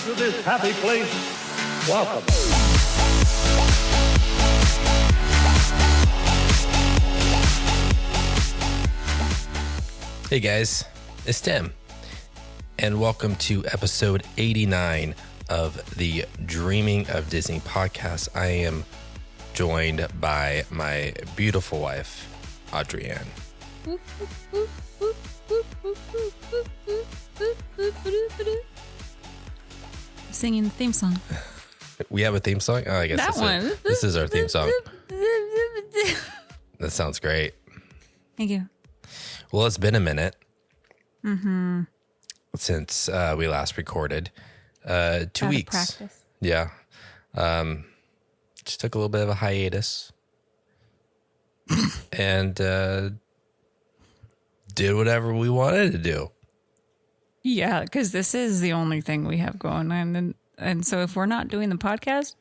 to this happy place, welcome. Hey guys, it's Tim, and welcome to episode 89 of the Dreaming of Disney podcast. I am joined by my beautiful wife, Audrey-Ann. Singing the theme song. We have a theme song? Oh, I guess That one. This is our theme song. That sounds great. Thank you. Well, it's been a minute since we last recorded. 2 Out of weeks. practice. Yeah. Just took a little bit of a hiatus. And did whatever we wanted to do. Yeah, because this is the only thing we have going on. And so if we're not doing the podcast,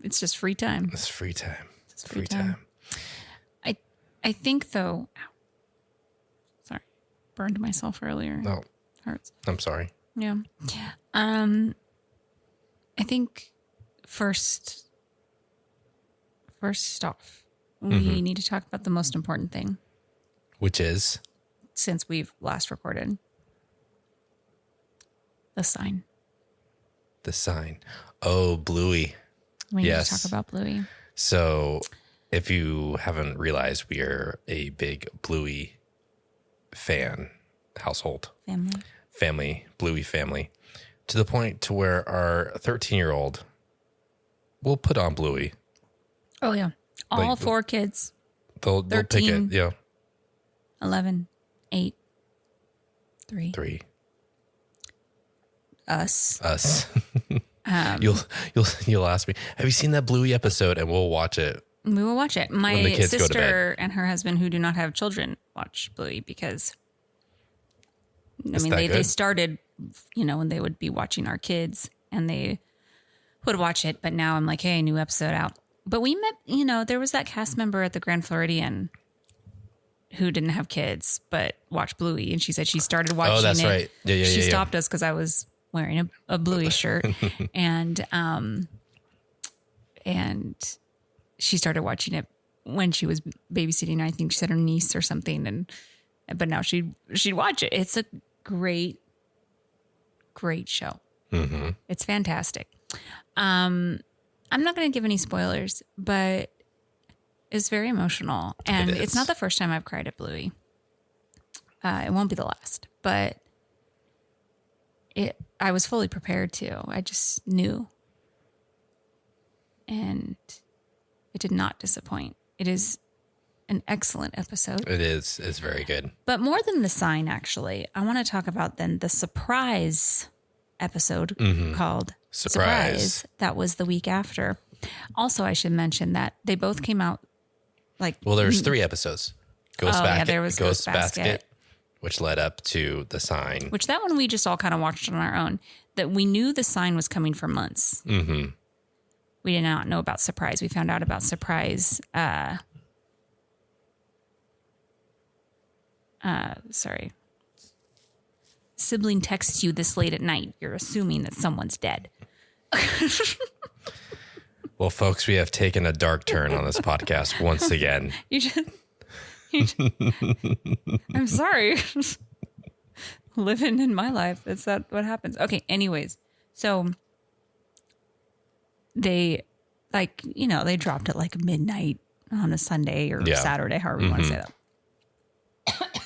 it's just free time. It's free time. It's free time. I think, though, ow, sorry, burned myself earlier. No, Hurts. I'm sorry. Yeah. I think first off, we need to talk about the most important thing Which is? since we've last recorded. The sign. The sign. Oh, Bluey. We need Yes. to talk about Bluey. So if you haven't realized, we are a big Bluey fan household. Family. Bluey family, to the point to where our 13-year-old will put on Bluey. Oh, yeah. All Like, 4 kids, They'll pick it. 13. Yeah. 11, 8, 3. 3. Us. You'll ask me, have you seen that Bluey episode? And we'll watch it. We will watch it. When My the kids go to sister and her husband, who do not have children, watch Bluey because, Is that they good? started, when they would be watching our kids and they would watch it. But now I'm like, hey, new episode out. But we met, there was that cast member at the Grand Floridian who didn't have kids but watched Bluey. And she said she started watching it. Oh, that's right. Yeah. She stopped us because I was wearing a Bluey shirt. and she started watching it when she was babysitting. I think she said her niece or something. But now she'd watch it. It's a great show. Mm-hmm. It's fantastic. I'm not going to give any spoilers, but it's very emotional. And It is. it's not the first time I've cried at Bluey. It won't be the last, but I was fully prepared to. I just knew. And it did not disappoint. It is an excellent episode. It is. It's very good. But more than the sign, actually, I want to talk about then the surprise episode called Surprise. That was the week after. Also, I should mention that they both came out Well, there's 3 episodes. Ghost yeah, there was Ghost Basket. Which led up to the sign. Which that one we just all kind of watched on our own. That we knew the sign was coming for months. Mm-hmm. We did not know about Surprise. We found out about Surprise. Sorry. Sibling texts you this late at night. You're assuming that someone's dead. Well, folks, we have taken a dark turn on this podcast once again. I'm sorry. Living in my life. Is that what happens? Okay. Anyways. So they they dropped at like midnight on a Sunday or Saturday, however you want to say that.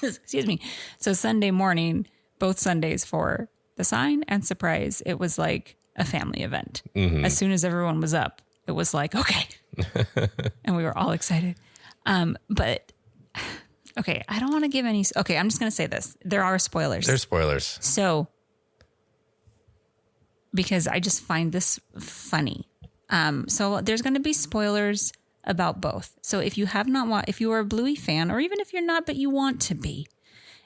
Excuse me. So Sunday morning, both Sundays for the sign and Surprise, it was like a family event. As soon as everyone was up, it was like, okay. And we were all excited. But okay, I don't want to give any. Okay, I'm just going to say this. There are spoilers. There's spoilers. So, because I just find this funny. So there's going to be spoilers about both. So if you have not if you are a Bluey fan, or even if you're not, but you want to be,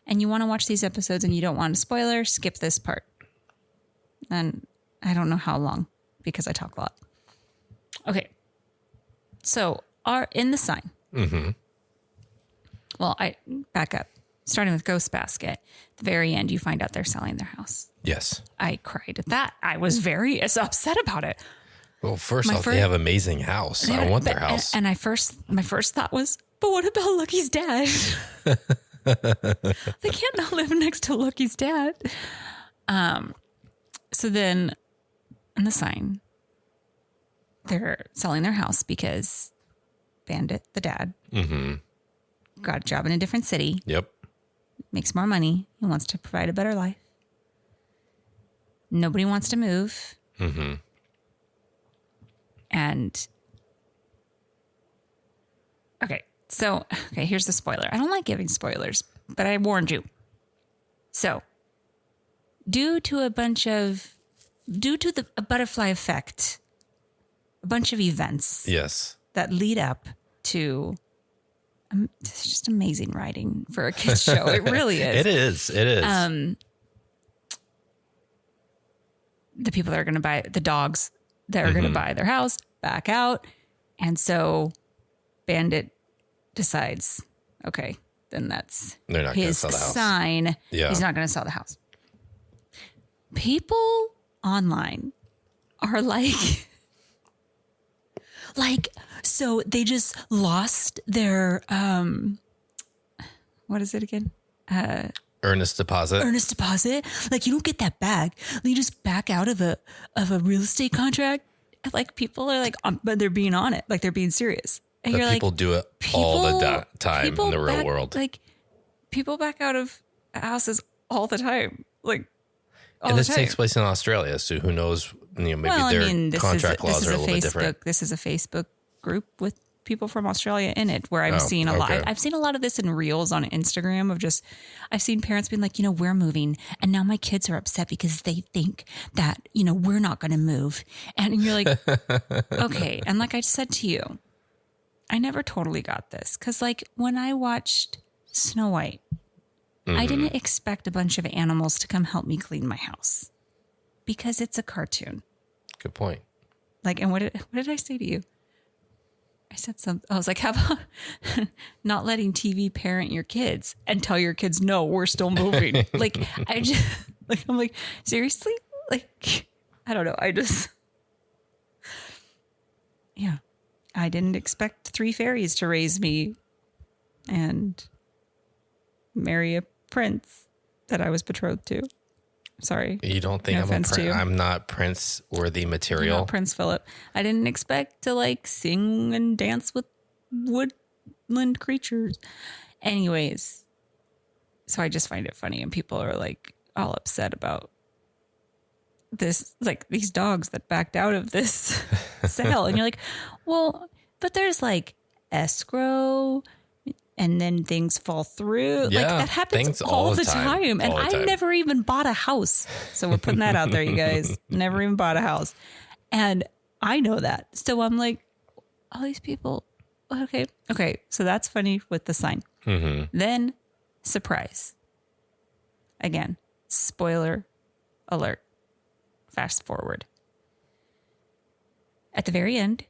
and you want to watch these episodes and you don't want a spoiler, skip this part. And I don't know how long because I talk a lot. Okay. So in the sign. Mm-hmm. Well, I back up. starting with Ghost Basket. At the very end, you find out they're selling their house. Yes. I cried at that. I was very upset about it. Well, first off, they have an amazing house. I want their house. And my first thought was, but what about Lucky's dad? They can't not live next to Lucky's dad. So then in the sign, they're selling their house because Bandit, the dad, got a job in a different city. Yep. Makes more money. He wants to provide a better life. Nobody wants to move. And here's the spoiler. I don't like giving spoilers, but I warned you. So, due to a butterfly effect, a bunch of events that lead up to it's just amazing writing for a kids show. It really is. It is. The people that are going to buy the dogs that are going to buy their house back out. And so Bandit decides, okay, then that's they're not his sell the house. sign. Yeah. He's not going to sell the house. People online are like, so they just lost their, what is it again? Earnest deposit. Like, you don't get that back. You just back out of a real estate contract. Like, people are like, but they're being on it. Like, they're being serious. And but you're people like, do it all the time in the real world. Like, people back out of houses all the time. Like, all and the this time. takes place in Australia, so who knows? Maybe their contract laws are a little bit different. This is a Facebook group with people from Australia in it, where I've seen a lot. I've seen a lot of this in reels on Instagram of just, I've seen parents being like, we're moving, and now my kids are upset because they think that, we're not going to move. And you're like, okay. And like I said to you, I never totally got this. Cause like when I watched Snow White, I didn't expect a bunch of animals to come help me clean my house because it's a cartoon. Good point. Like, and what did I say to you? I said something. I was like, how about not letting TV parent your kids and tell your kids, no, we're still moving. Like, I'm like, seriously? Like, I don't know. Yeah. I didn't expect 3 fairies to raise me and marry a prince that I was betrothed to. Sorry. You don't think I'm not Prince worthy material? Not Prince Philip. I didn't expect to like sing and dance with woodland creatures. Anyways, so I just find it funny, and people are like all upset about this, like these dogs that backed out of this sale. And you're like, well, but there's like escrow, and then things fall through. Yeah, like that happens all the time. And I never even bought a house. So we're putting that out there, you guys. Never even bought a house. And I know that. So I'm like, all these people. Okay. So that's funny with the sign. Then surprise. Again, spoiler alert. Fast forward. At the very end,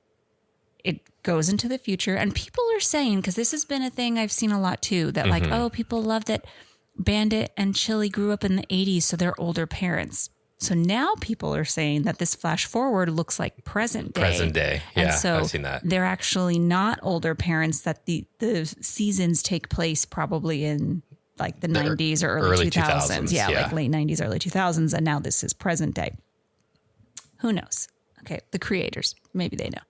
it goes into the future, and people are saying, because this has been a thing I've seen a lot too, that like, oh, people love that Bandit and Chili grew up in the 80s, so they're older parents. So now people are saying that this flash forward looks like present day. Yeah, and so I've seen that. They're actually not older parents, that the seasons take place probably in like the 90s or early 2000s. Yeah, like late 90s, early 2000s. And now this is present day. Who knows? Okay, the creators, maybe they know.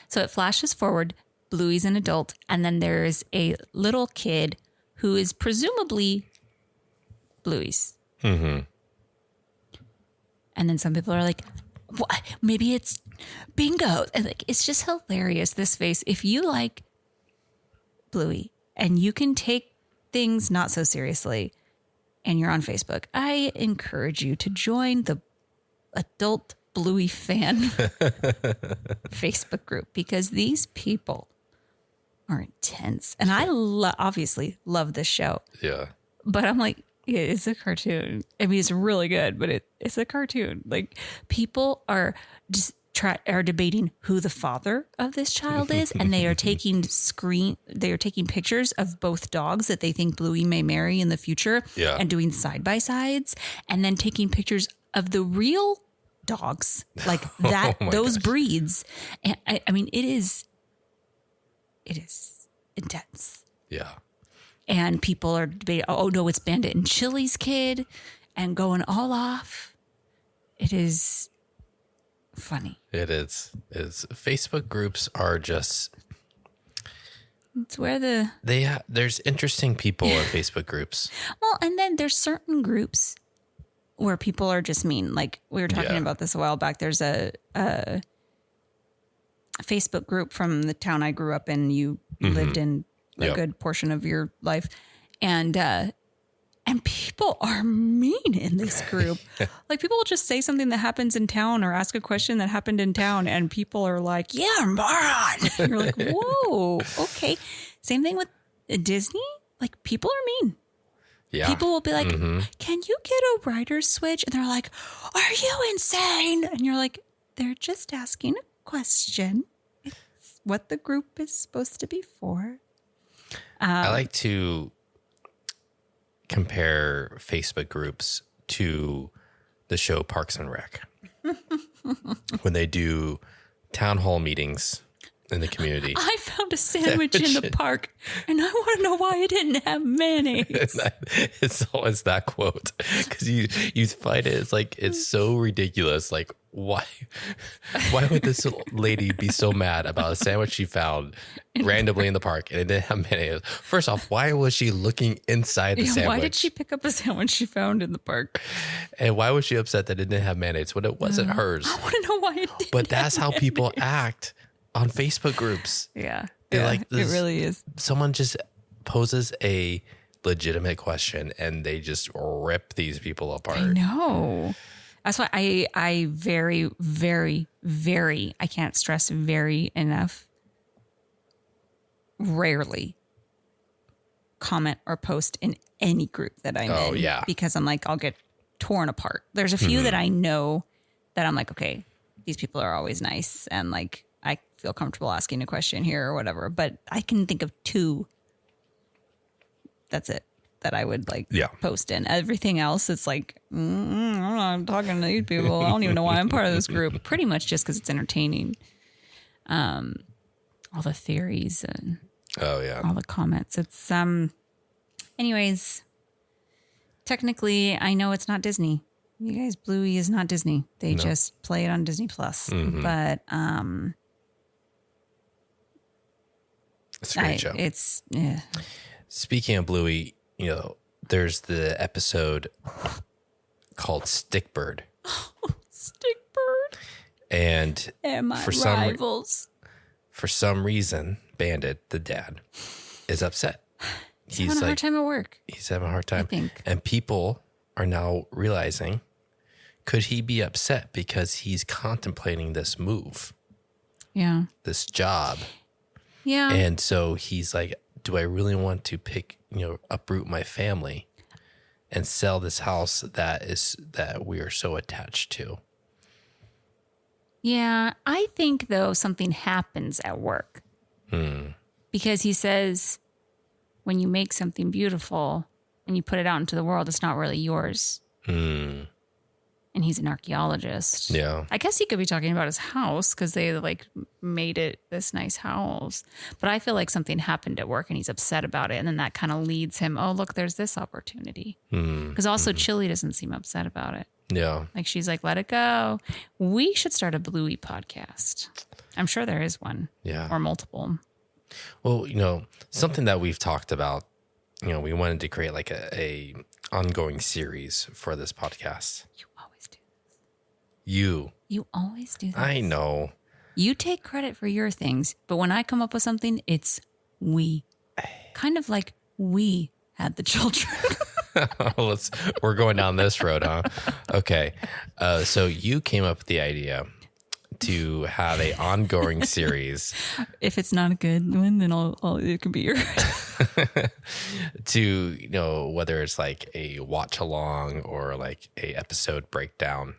So it flashes forward, Bluey's an adult, and then there's a little kid who is presumably Bluey's. And then some people are like, what? Maybe it's Bingo. And like, it's just hilarious, this face. If you like Bluey and you can take things not so seriously and you're on Facebook, I encourage you to join the adult Bluey fan Facebook group, because these people are intense. And I obviously love this show. Yeah. But I'm like, yeah, it's a cartoon. I mean, it's really good, but it's a cartoon. Like, people are just are debating who the father of this child is, and they are taking pictures of both dogs that they think Bluey may marry in the future, and doing side by sides, and then taking pictures of the real dogs, like that those breeds. And I mean, it is intense. Yeah. And people are debating, oh no, it's Bandit and Chili's kid, and going all off. It is funny. It is. Facebook groups are just. It's where there's interesting people in Facebook groups. Well, and then there's certain groups where people are just mean. Like we were talking about this a while back. There's a Facebook group from the town I grew up in. You lived in a good portion of your life, and people are mean in this group. Like people will just say something that happens in town or ask a question that happened in town, and people are like, "Yeah, moron." You're like, "Whoa, okay." Same thing with Disney. Like people are mean. Yeah. People will be like, "Can you get a writer's switch?" And they're like, "Are you insane?" And you're like, "They're just asking a question. It's what the group is supposed to be for." I like to compare Facebook groups to the show Parks and Rec. When they do town hall meetings in the community. I found a sandwich in the park, and I want to know why it didn't have mayonnaise. It's always that quote, because you find it. It's like it's so ridiculous. Like why would this lady be so mad about a sandwich she found randomly in the park and it didn't have mayonnaise? First off, why was she looking inside the sandwich? Why did she pick up a sandwich she found in the park? And why was she upset that it didn't have mayonnaise when it wasn't hers? I want to know why it didn't. But that's how people act on Facebook groups. Yeah. They're like it really is. Someone just poses a legitimate question and they just rip these people apart. I know. That's why I very, very, very, I can't stress very enough, rarely comment or post in any group that I'm in. Oh, yeah. Because I'm like, I'll get torn apart. There's a few that I know that I'm like, okay, these people are always nice. And like, I feel comfortable asking a question here or whatever. But I can think of two. That's it. That I would like post in. Everything else, it's like, I'm not talking to these people. I don't even know why I'm part of this group. Pretty much just because it's entertaining. All the theories and all the comments. It's anyways, technically I know it's not Disney. You guys, Bluey is not Disney. They just play it on Disney Plus. But it's a great show. It's Speaking of Bluey, you know, there's the episode called Stickbird. Stickbird. And my rivals. For some reason, Bandit, the dad, is upset. He's having a hard time at work. He's having a hard time. I think. And people are now realizing, could he be upset because he's contemplating this move? Yeah. This job. Yeah. And so he's like, do I really want to uproot my family and sell this house that we are so attached to? Yeah, I think though something happens at work. Because he says when you make something beautiful and you put it out into the world, it's not really yours. And he's an archaeologist. Yeah. I guess he could be talking about his house because they like made it this nice house. But I feel like something happened at work and he's upset about it. And then that kind of leads him, oh, look, there's this opportunity. Because also Chili doesn't seem upset about it. Yeah. Like she's like, let it go. We should start a Bluey podcast. I'm sure there is one. Yeah. Or multiple. Well, something that we've talked about, we wanted to create like a ongoing series for this podcast. You always do this. You always do this. I know. You take credit for your things, but when I come up with something, it's we. Kind of like we had the children. We're going down this road, huh? Okay. So you came up with the idea to have a ongoing series. If it's not a good one, then it can be yours. To, whether it's like a watch along or like a episode breakdown.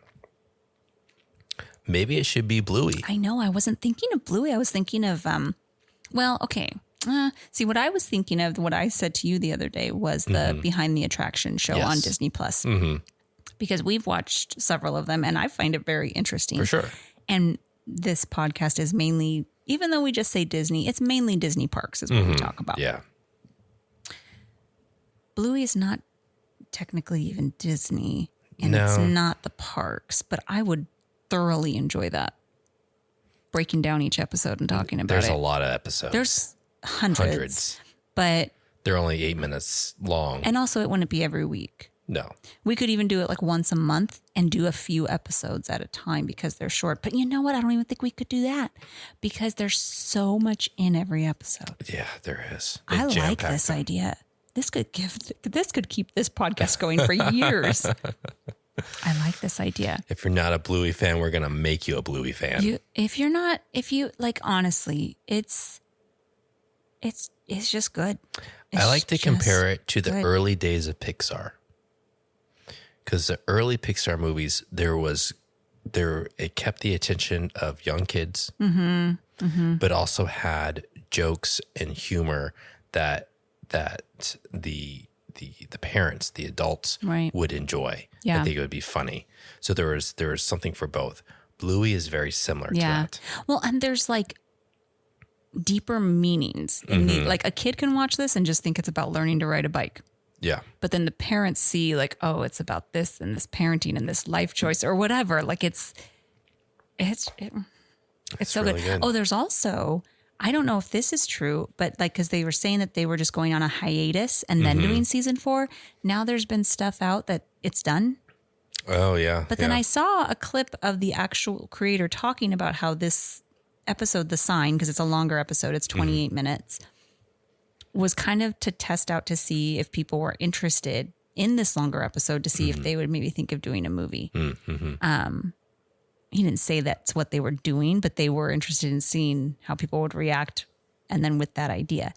Maybe it should be Bluey. I know. I wasn't thinking of Bluey. I was thinking of, well, okay. See, what I was thinking of, what I said to you the other day was the Behind the Attraction show on Disney Plus. Mm-hmm. Because we've watched several of them and I find it very interesting. For sure. And this podcast is mainly, even though we just say Disney, it's mainly Disney parks is what we talk about. Yeah. Bluey is not technically even Disney and it's not the parks, but I would thoroughly enjoy that. Breaking down each episode and talking about There's it. a lot of episodes. There's hundreds. But they're only 8 minutes long. and also it wouldn't be every week. No. We could even do it like once a month and do a few episodes at a time because they're short. But you know what? I don't even think we could do that because there's so much in every episode. Yeah, there is. I like this idea. This could keep this podcast going for years. I like this idea. If you're not a Bluey fan, we're going to make you a Bluey fan. If you like, honestly, it's just good. I like to compare it to the good. early days of Pixar. Because the early Pixar movies, it kept the attention of young kids, but also had jokes and humor that the parents, the adults, Right. would enjoy. Yeah. I think it would be funny. So there was something for both. Bluey is very similar to that. Well, and there's like deeper meanings. Like a kid can watch this and just think it's about learning to ride a bike. Yeah. But then the parents see like, oh, it's about this and this parenting and this life choice or whatever. Like it's so really good. Oh, there's also, I don't know if this is true, but like, cause they were saying that they were just going on a hiatus and then doing season 4. Now there's been stuff out that it's done. Oh, yeah. But then I saw a clip of the actual creator talking about how this episode, The Sign, cause it's a longer episode, it's 28 minutes, was kind of to test out to see if people were interested in this longer episode to see if they would maybe think of doing a movie. He didn't say that's what they were doing, but they were interested in seeing how people would react and then with that idea.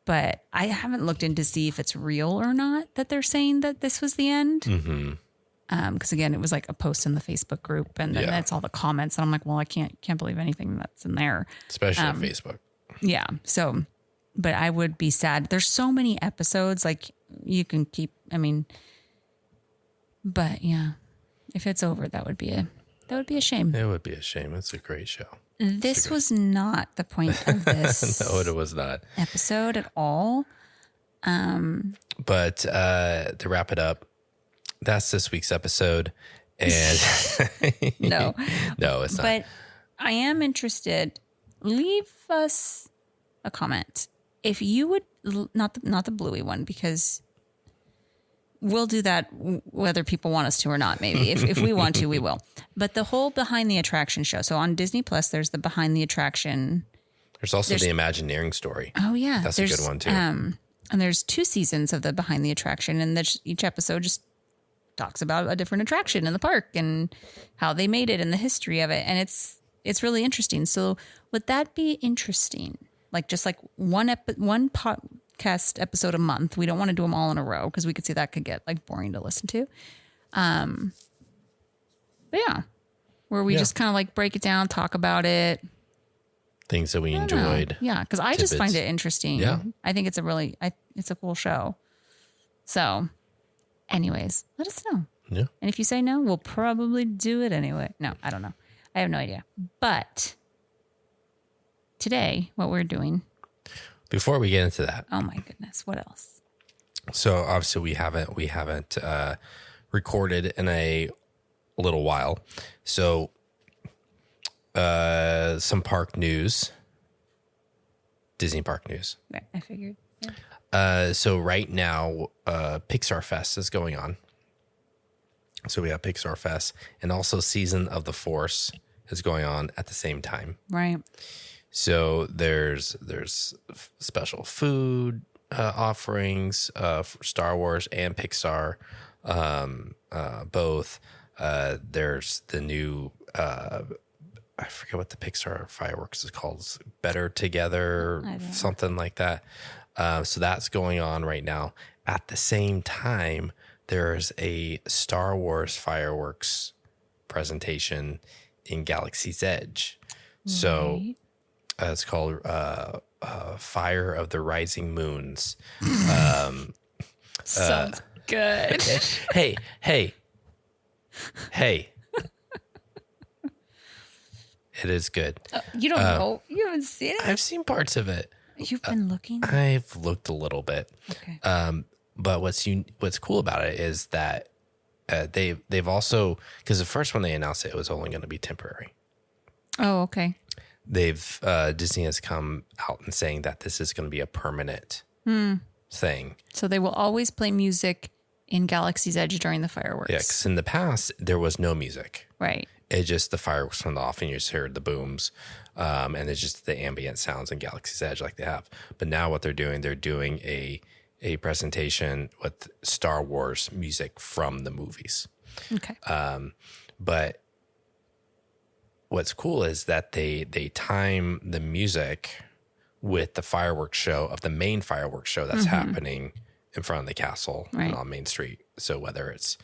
But I haven't looked in to see if it's real or not that they're saying that this was the end. Because again, it was like a post in the Facebook group and then that's all the comments. And I'm like, well, I can't believe anything that's in there. Especially on Facebook. Yeah. So, but I would be sad. There's so many episodes, like you can keep, but yeah, if it's over, that would be a shame. It would be a shame. It's a great show. This was not the point of this. No, it was not. Episode at all. But to wrap it up, that's this week's episode. And No, it's not. but I am interested. Leave us a comment. If you would, not the Bluey one, because we'll do that whether people want us to or not, maybe. If we want to, we will. But the whole Behind the Attraction show. So on Disney Plus, there's the Behind the Attraction. There's also the Imagineering story. Oh, yeah. That's a good one, too. And there's 2 seasons of the Behind the Attraction, and each episode just talks about a different attraction in the park and how they made it and the history of it. And it's really interesting. So would that be interesting? Like just like one podcast episode a month. We don't want to do them all in a row because we could see that could get like boring to listen to. But yeah, where we just kind of like break it down, talk about it. Things that we enjoyed. Yeah, because I just find it interesting. Yeah. I think it's it's a cool show. So anyways, let us know. Yeah. And if you say no, we'll probably do it anyway. No, I don't know. I have no idea. But today, what we're doing. Before we get into that. Oh my goodness. What else? So obviously we haven't recorded in a little while. So some park news. Disney park news. Right, I figured. Yeah. So right now, Pixar Fest is going on. So we have Pixar Fest and also Season of the Force is going on at the same time. Right. So there's special food offerings for Star Wars and Pixar, both. There's the new I forget what the Pixar fireworks is called. It's Better Together, something like that. So that's going on right now. At the same time, there's a Star Wars fireworks presentation in Galaxy's Edge. So Right. it's called Fire of the Rising Moons. Sounds good. Hey. It is good. You don't know. You haven't seen it. I've seen parts of it. You've been looking. I've looked a little bit. Okay. But what's cool about it is that they've also, because the first one they announced it was only going to be temporary. Oh, okay. They've Disney has come out and saying that this is going to be a permanent thing. So they will always play music in Galaxy's Edge during the fireworks. Yeah, because in the past there was no music. Right. It just the fireworks went off and you just heard the booms, and it's just the ambient sounds in Galaxy's Edge like they have. But now what they're doing a presentation with Star Wars music from the movies. Okay. But what's cool is that they time the music with the fireworks show of the main fireworks show that's happening in front of the castle and on Main Street. So whether it's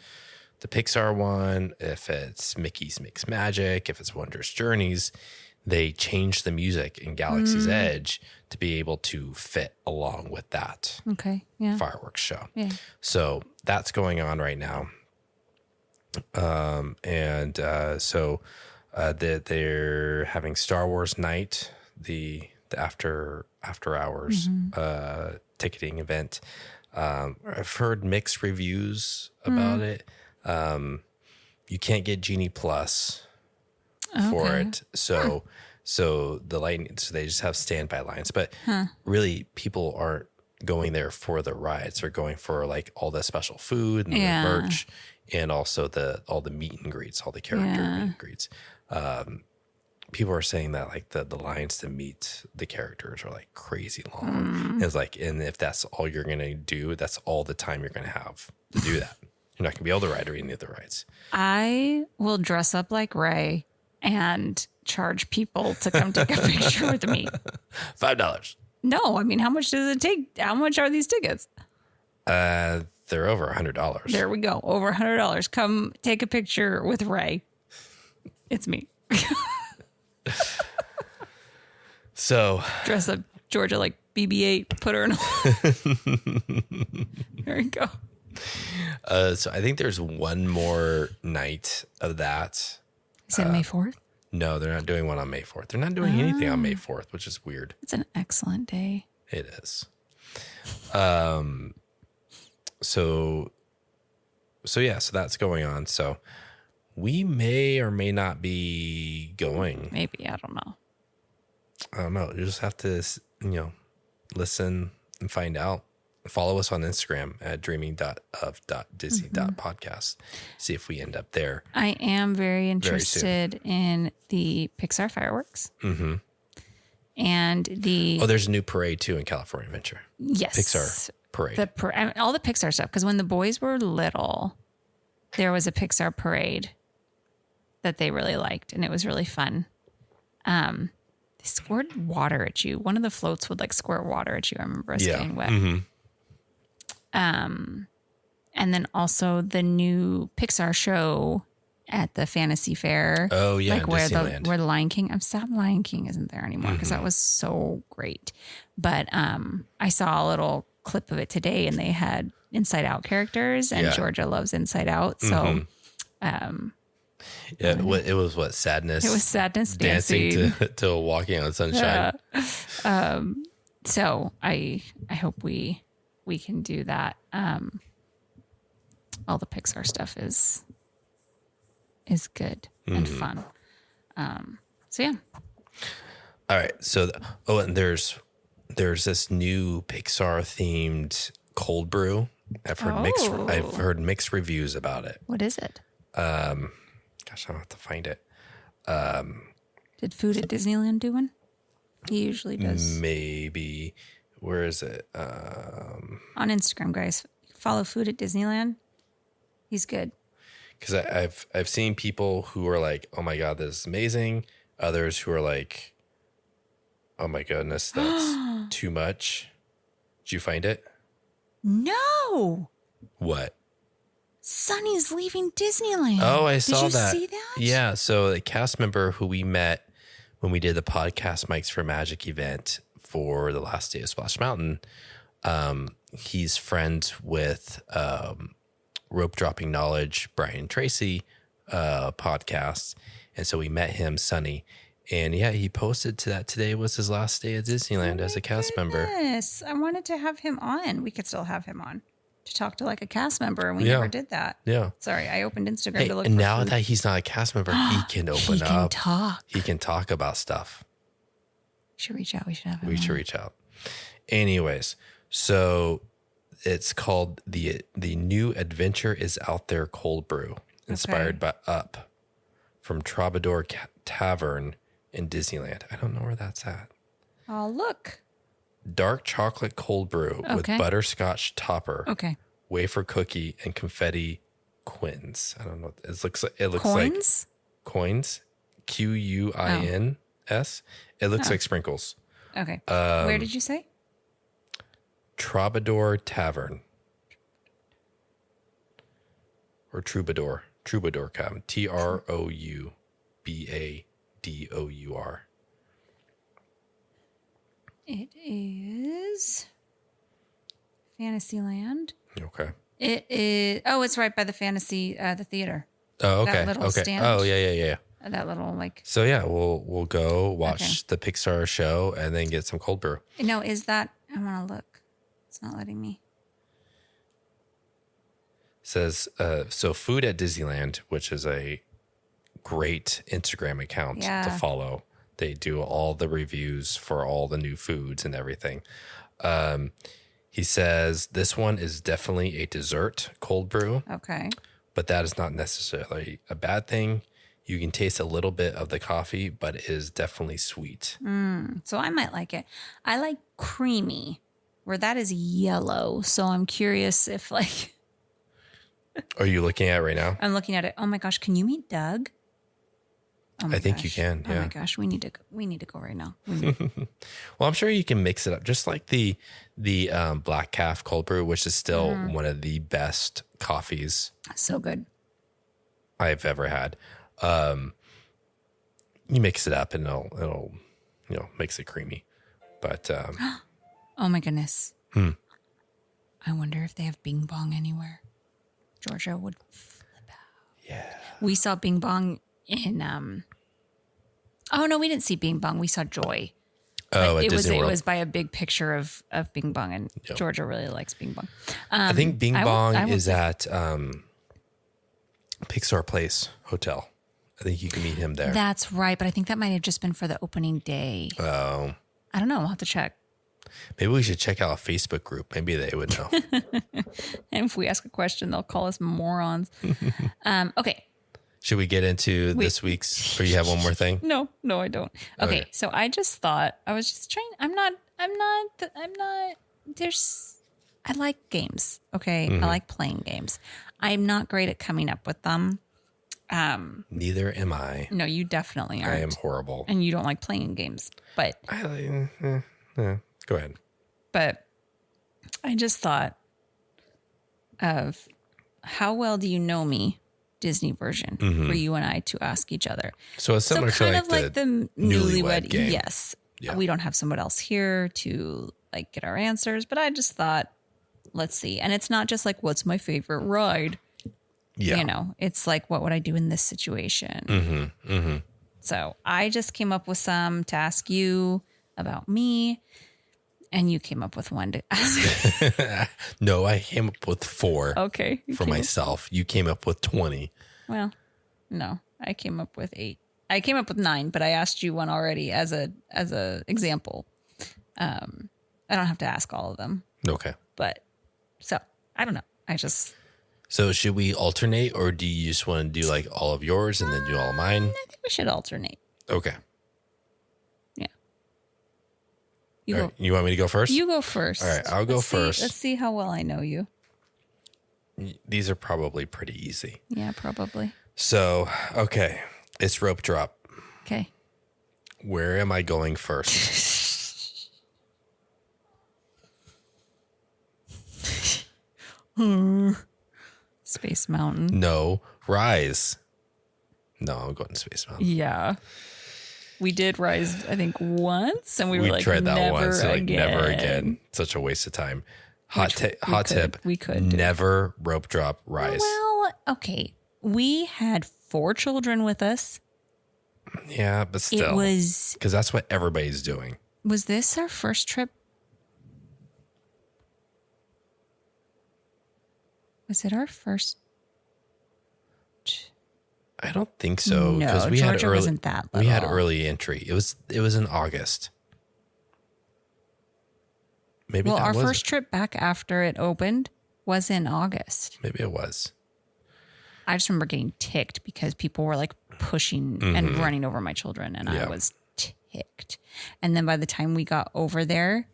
the Pixar one, if it's Mickey's Makes Magic, if it's Wondrous Journeys, they change the music in Galaxy's Edge to be able to fit along with that Okay. Yeah. fireworks show. Yeah. So that's going on right now. So they're having Star Wars Night, the after hours ticketing event. I've heard mixed reviews about it. You can't get Genie Plus for Okay. it. So they just have standby lines, but really people aren't going there for the rides. They're going for like all the special food and Yeah. the merch and also all the meet and greets, all the character meet and greets. People are saying that like the lines to meet the characters are like crazy long. It's like, and if that's all you're going to do, that's all the time you're going to have to do that. You're not going to be able to ride or any of the rides. I will dress up like Ray and charge people to come take a picture with me. $5. No, I mean, how much does it take? How much are these tickets? They're over $100. There we go. Over $100. Come take a picture with Ray. It's me. So Dress up Georgia like BB-8. Put her in. There we go. so I think there's one more night of that. Is it May 4th? No, they're not doing one on May 4th. They're not doing anything on May 4th, which is weird. It's an excellent day. It is. So that's going on. So we may or may not be going. Maybe. I don't know. I don't know. You just have to, listen and find out. Follow us on Instagram at dreaming.of.disney.podcast. See if we end up there. I am very interested in the Pixar fireworks. Mm-hmm. And there's a new parade too in California Adventure. yes, Pixar parade. all the Pixar stuff. Because when the boys were little, there was a Pixar parade that they really liked, and it was really fun. They squirt water at you. One of the floats would like squirt water at you. I remember us getting wet. Mm-hmm. And then also the new Pixar show at the Fantasy Fair. Oh yeah, like where Disneyland. the Lion King. I'm sad Lion King isn't there anymore because that was so great. But I saw a little clip of it today, and they had Inside Out characters, and Yeah. Georgia loves Inside Out, so Yeah, it was what sadness. it was sadness dancing dancing. to walking on sunshine. So I hope we can do that. All the Pixar stuff is good and fun. So yeah. All right. So, and there's this new Pixar themed cold brew. I've heard mixed reviews about it. What is it? Gosh, I'll have to find it. Did Food at Disneyland do one? He usually does. Maybe. Where is it? On Instagram, guys. Follow Food at Disneyland. He's good. Because I've seen people who are like, "Oh my god, this is amazing." Others who are like, "Oh my goodness, that's too much." Did you find it? No. What? Sunny's leaving Disneyland. Oh, I saw that. Did you see that? Yeah. So the cast member who we met when we did the podcast Mike's for Magic event for the last day of Splash Mountain, he's friends with Rope Dropping Knowledge, Brian Tracy podcasts. And so we met him, Sunny. And yeah, he posted to that today was his last day at Disneyland as a cast member. Yes. I wanted to have him on. We could still have him on to talk to like a cast member, and we never did that. Yeah. Sorry, I opened Instagram Hey, to look and for now food. that he's not a cast member, he can open up. He can talk. He can talk about stuff. We should reach out. We should have him We on. should reach out. Anyways, so it's called the New Adventure is Out There Cold Brew, inspired by Up from Troubadour Tavern in Disneyland. I don't know where that's at. Oh, look. Dark chocolate cold brew with Okay. butterscotch topper, Okay. wafer cookie, and confetti quins. I don't know. It looks like Coins? coins. Quins. It looks like sprinkles. Okay. Where did you say? Troubadour Tavern. Or Troubadour. Troubadour Tavern. Troubadour. It is Fantasyland. Okay. It is. Oh, it's right by the Fantasy, the theater. Oh, okay. That little Okay. stand. Oh, yeah. That little like. So yeah, we'll go watch the Pixar show and then get some cold brew. No, is that? I want to look. It's not letting me. Says so food at Disneyland, which is a great Instagram account to Yeah. follow. They do all the reviews for all the new foods and everything. He says this one is definitely a dessert cold brew, Okay. but that is not necessarily a bad thing. You can taste a little bit of the coffee, but it is definitely sweet. So I might like it. I like creamy, where that is yellow. So I'm curious if like Are you looking at it right now? I'm looking at it. Oh my gosh, can you meet Doug? Oh my I think you gosh. can, Oh yeah. my gosh, we need to go right now. Well, I'm sure you can mix it up, just like the Black Calf cold brew, which is still one of the best coffees So good. I've ever had. You mix it up and it'll makes it creamy. But Oh my goodness. I wonder if they have Bing Bong anywhere. Georgia would flip out. yeah. We saw Bing Bong in oh no, we didn't see Bing Bong. We saw Joy. Oh, at It Disney World. was by a big picture of Bing Bong, and Georgia really likes Bing Bong. I think Bing I will- Bong I will is say- at Pixar Place Hotel. I think you can meet him there. That's right, but I think that might have just been for the opening day. Oh, I don't know. We'll have to check. maybe we should check out a Facebook group. Maybe they would know. And if we ask a question, they'll call us morons. Okay. Should we get into this week's? Or you have one more thing? No, I don't. Okay, Okay. so I just thought I was just trying. I'm not. There's. I like games. Okay, I like playing games. I'm not great at coming up with them. Neither am I. No, you definitely aren't. I am horrible. And you don't like playing games, but Go ahead. But I just thought of how well do you know me, Disney version, for you and I to ask each other. So it's similar so kind to of like the newlywed game. Yes. Yeah. We don't have someone else here to like get our answers, but I just thought, let's see. And it's not just like, what's my favorite ride? Yeah. You know, it's like, what would I do in this situation? So I just came up with some to ask you about me. And you came up with one to ask. No, I came up with 4 Okay. for myself. You came up with 20. Well, no, I came up with 8. I came up with 9, but I asked you one already as a example. I don't have to ask all of them, Okay. but so I don't know. So should we alternate or do you just want to do like all of yours and then do all of mine? I think we should alternate. Okay. Yeah. You All go. right. You want me to go first? You go first. All right, I'll go first. Let's see how well I know you. These are probably pretty easy. Yeah, probably. So, okay. It's rope drop. Okay. Where am I going first? Space Mountain. No, Rise. No, I'm going to Space Mountain. Yeah. We did Rise, I think, once, and we were like, tried that never once, again. like never again. Such a waste of time. Hot tip. We could never rope drop Rise. Well, okay. We had 4 children with us. Yeah, but still. It was... Because that's what everybody's doing. Was this our first trip? Was it our first... I don't think so. No, because we Georgia had early, wasn't that we had little. early entry. It was in August. Maybe Well, that our was first trip back after it opened was in August. Maybe it was. I just remember getting ticked because people were like pushing and running over my children, and I was ticked. And then by the time we got over there,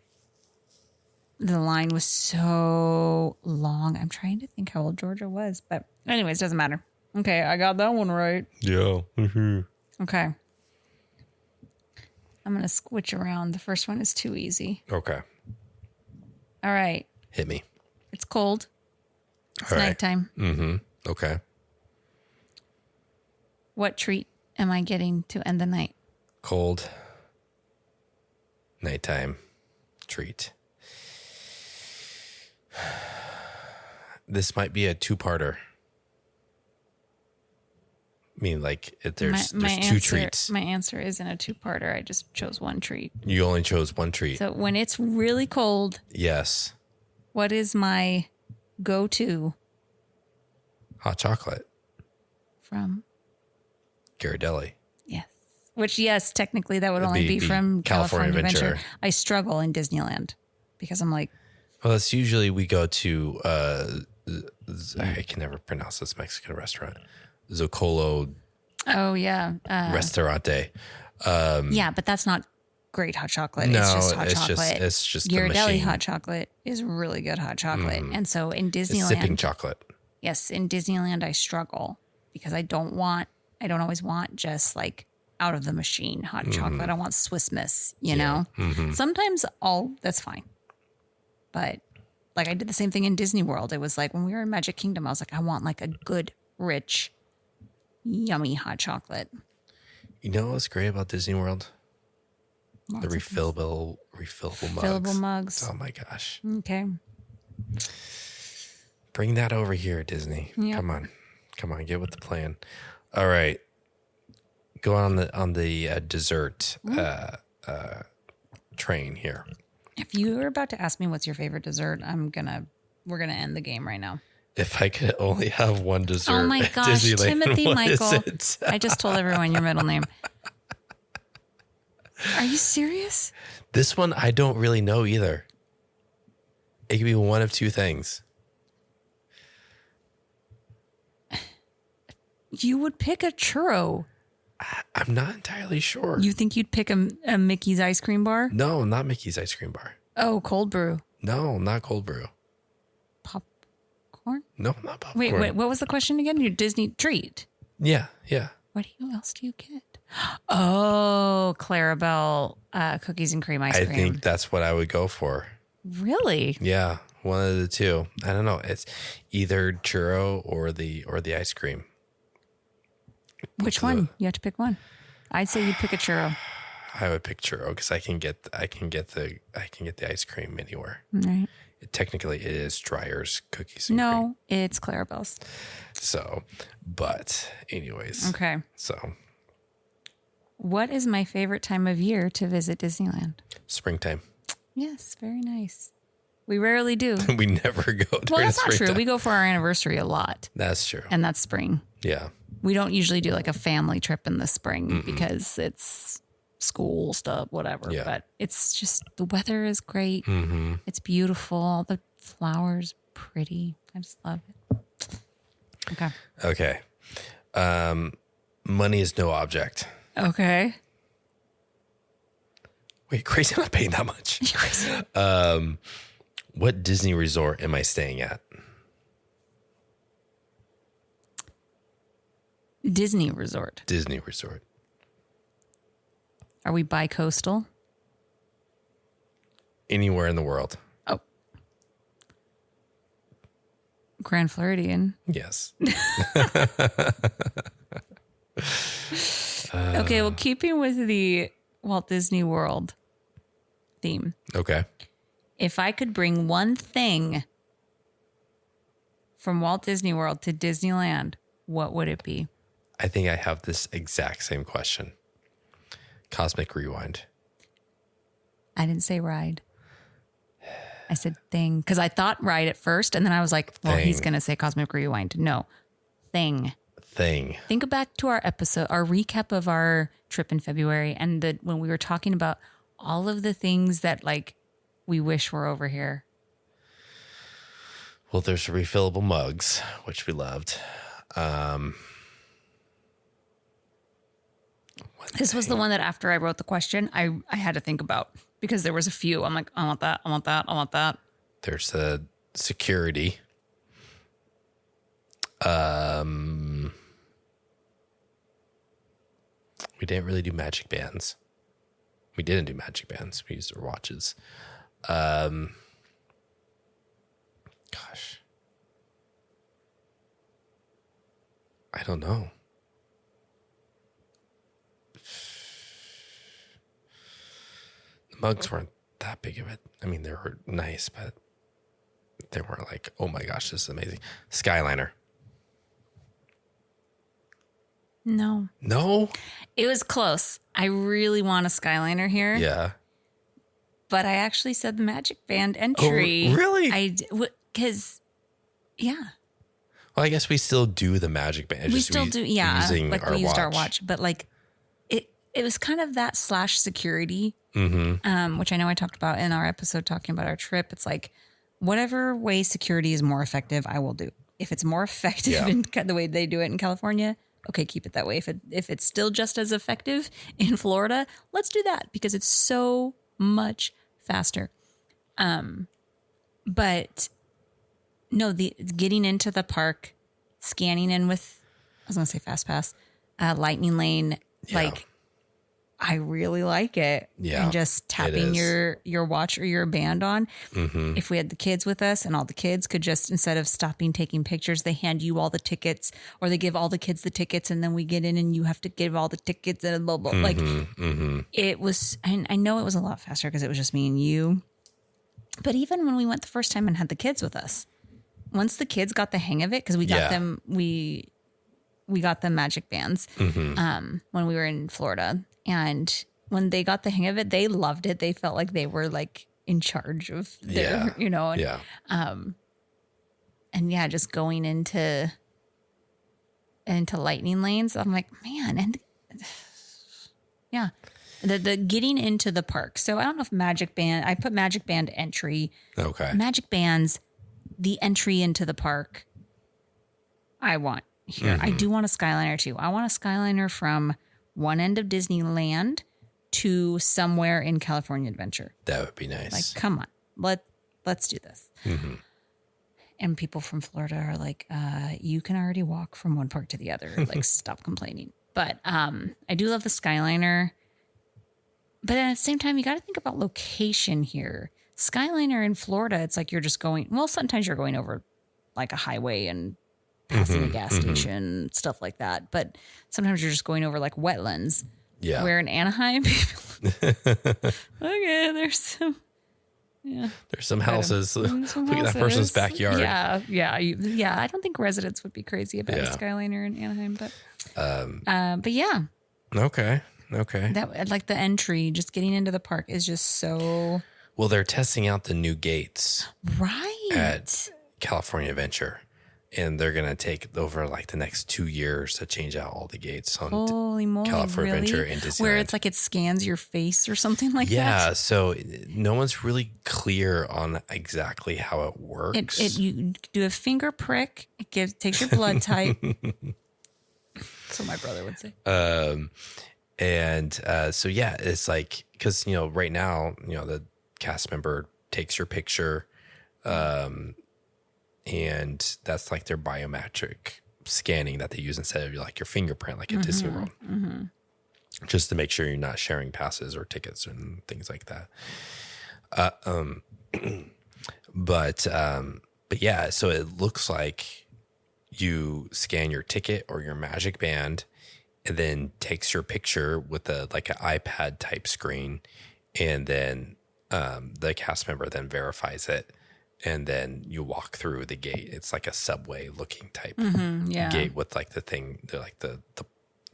the line was so long. I'm trying to think how old Georgia was, but anyways, doesn't matter. Okay, I got that one right. Yeah. Okay. I'm going to switch around. The first one is too easy. Okay. All right. Hit me. It's cold. It's All right. nighttime. Okay. What treat am I getting to end the night? Cold. Nighttime. Treat. This might be a 2-parter. I mean, like, there's 2 treats. My answer isn't a 2-parter. I just chose one treat. You only chose one treat. So when it's really cold, Yes. what is my go-to Hot chocolate. from? Ghirardelli. Yes. Which, yes, technically that would only Be be from California Adventure. Adventure. I struggle in Disneyland because I'm like, Well, that's usually we go to, I can never pronounce this Mexican restaurant. Zocolo oh, yeah. Restaurante. Yeah, but that's not great hot chocolate. No, it's just hot it's chocolate. it's just the Ghirardelli machine. hot chocolate is really good hot chocolate. And so in It's sipping Disneyland, chocolate. yes, in Disneyland, I struggle because I don't always want just like out of the machine hot chocolate. I want Swiss Miss, you know? Sometimes that's fine. But like I did the same thing in Disney World. It was like when we were in Magic Kingdom, I was like, I want like a good, rich, yummy hot chocolate. You know what's great about Disney World? Lots The of refillable Fillable mugs. Oh my gosh. Okay. Bring that over here, Disney. Yep. Come on, get with the plan. All right. Go on the dessert train here. If you were about to ask me what's your favorite dessert, we're gonna end the game right now. If I could only have one dessert. Oh my at gosh, Disneyland, Timothy what is Michael. it? I just told everyone your middle name. Are you serious? This one I don't really know either. It could be one of 2 things. You would pick a churro. I'm not entirely sure. You think you'd pick a Mickey's ice cream bar? No, not Mickey's ice cream bar. Oh, cold brew. No, not cold brew. Popcorn? No, not popcorn. Wait, what was the question again? Your Disney treat. Yeah. What else do you get? Oh, Clarabelle cookies and cream ice I cream. think that's what I would go for. Really? Yeah, one of the 2. I don't know. It's either churro or the ice cream. Which one? You have to pick one. I'd say you'd pick a churro. I would pick churro because I can get the ice cream anywhere. Right. Technically, it is Dreyer's cookies. And cream. No, it's Clarabelle's. So, but anyways. Okay. So, What is my favorite time of year to visit Disneyland? springtime. Yes, very nice. We rarely do. We never go during Well, that's not true. springtime. We go for our anniversary a lot, That's true. and that's spring. Yeah. We don't usually do like a family trip in the spring because it's school stuff, whatever. Yeah. But it's just the weather is great. Mm-hmm. It's beautiful. The flowers pretty. I just love it. Okay. Okay. Money is no object. Okay. Wait, crazy, I'm not paying that much. You crazy. What Disney resort am I staying at? Disney Resort. Disney resort. Are we bi-coastal? Anywhere in the world. Oh. Grand Floridian. Yes. Okay, well, keeping with the Walt Disney World theme, Okay. if I could bring one thing from Walt Disney World to Disneyland, what would it be? I think I have this exact same question. Cosmic Rewind. I didn't say ride. I said thing because I thought ride at first, and then I was like, well, he's Thing. going to say Cosmic Rewind. No, thing. Thing. Think back to our episode, our recap of our trip in February, and when we were talking about all of the things that like we wish were over here. Well, there's refillable mugs, which we loved. This was the one that after I wrote the question, I had to think about because there was a few. I'm like, I want that. I want that. I want that. There's a security. We didn't really do magic bands. We didn't do magic bands. We used our watches. Gosh. I don't know. The mugs weren't that big of it. I mean, they were nice, but they weren't like, oh my gosh, this is amazing. Skyliner. No, No? it was close. I really want a Skyliner here. Yeah. But I actually said the Magic Band entry. Oh, really? Because, yeah. Well, I guess we still do the magic band. We just still do, yeah. Using like our we used watch. our watch. But like, it was kind of that / security, which I know I talked about in our episode talking about our trip. It's like, whatever way security is more effective, I will do. If it's more effective Yeah. in the way they do it in California, okay, keep it that way. If it's still just as effective in Florida, let's do that because it's so much faster. But no, the getting into the park, scanning in with, I was going to say Fast Pass, Lightning Lane, Yeah. like I really like it. Yeah, And just tapping is. your watch or your band on. Mm-hmm. If we had the kids with us and all the kids could just, instead of stopping taking pictures, they hand you all the tickets or they give all the kids the tickets and then we get in and you have to give all the tickets and blah, blah. Like it was, and I know it was a lot faster because it was just me and you. But even when we went the first time and had the kids with us, once the kids got the hang of it, because we got Yeah. them, we got them magic bands when we were in Florida. And when they got the hang of it, they loved it. They felt like they were like in charge of their, Yeah. and, Yeah. and yeah, just going into lightning lanes. I'm like, man, and yeah, the getting into the park. So I don't know if Magic Band, I put Magic Band entry, Okay. Magic Bands, the entry into the park. I want here. I do want a Skyliner too. I want a Skyliner from one end of Disneyland to somewhere in California Adventure. That would be nice. Like, come on, let's do this. And people from Florida are like, you can already walk from one park to the other. Like, stop complaining. But I do love the Skyliner. But at the same time, you got to think about location here. Skyliner in Florida, it's like you're just going, well, sometimes you're going over like a highway and passing a gas station, stuff like that. But sometimes you're just going over like wetlands. yeah. Where in Anaheim, okay, there's some. Yeah. There's some houses. Some Look at that person's houses. backyard. Yeah. I don't think residents would be crazy about a Yeah. Skyliner in Anaheim, but yeah, Okay. that like the entry, just getting into the park is just so Well, they're testing out the new gates right. at California Adventure, and they're going to take over like the next 2 years to change out all the gates on Holy moly, California really? Adventure and Disneyland. Where it's like it scans your face or something like that. Yeah, so no one's really clear on exactly how it works. You do a finger prick. It takes your blood type. So my brother would say. So yeah, it's like, because right now the cast member takes your picture, and that's like their biometric scanning that they use instead of like your fingerprint, like at Disney World, just to make sure you're not sharing passes or tickets and things like that. But But yeah, so it looks like you scan your ticket or your Magic Band, and then takes your picture with an iPad type screen, and then the cast member then verifies it, and then you walk through the gate. It's like a subway looking type gate with like the thing, like the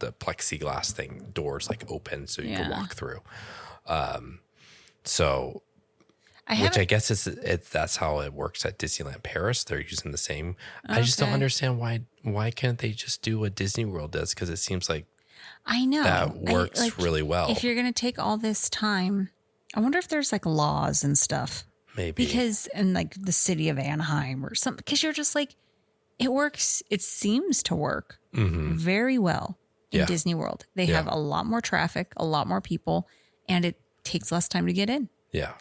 plexiglass thing, doors like open so you can walk through. So. Which I guess that's how it works at Disneyland Paris. They're using the same. Okay. I just don't understand why can't they just do what Disney World does? Because it seems like I know that works really well. If you're going to take all this time, I wonder if there's like laws and stuff. Maybe because in like the city of Anaheim or something. Because you're just like, it works. It seems to work very well in Disney World. They have a lot more traffic, a lot more people, and it takes less time to get in. Yeah.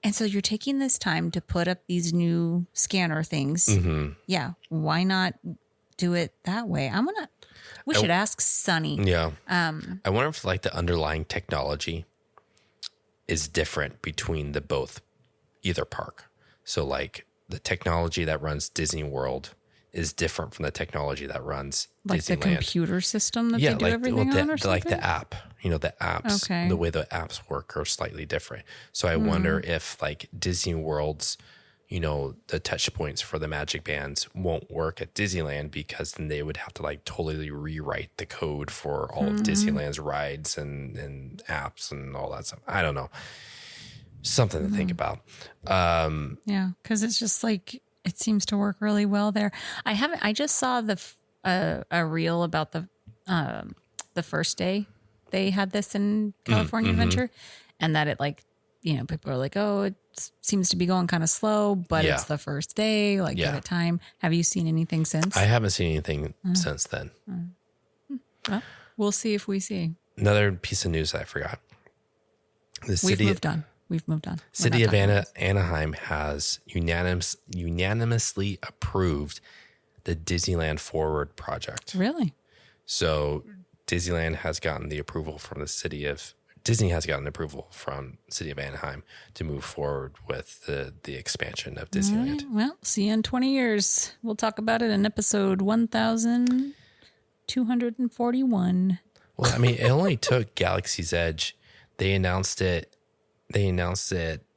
And so you're taking this time to put up these new scanner things. Yeah. Why not do it that way? We should ask Sunny. Yeah. I wonder if like the underlying technology is different between either park. So like the technology that runs Disney World is different from the technology that runs like Disneyland. The computer system that they do everything on or something? Like the app, the apps, the way the apps work are slightly different. So I wonder if like Disney World's, the touch points for the Magic Bands won't work at Disneyland, because then they would have to like totally rewrite the code for all of Disneyland's rides and apps and all that stuff. I don't know. Something to think about. Yeah. Cause it's just like, it seems to work really well there. I just saw a reel about the first day they had this in California Adventure, and that it like, people are like, oh, it seems to be going kind of slow, but it's the first day, like give it time. Have you seen anything since? I haven't seen anything since then. Well, we'll see if we see. Another piece of news that I forgot. We've moved on. City of Anaheim has unanimously approved the Disneyland Forward project. Really? So Disney has gotten approval from City of Anaheim to move forward with the expansion of Disneyland. Right. Well, see you in 20 years. We'll talk about it in episode 1241. Well, I mean, it only took Galaxy's Edge. They announced it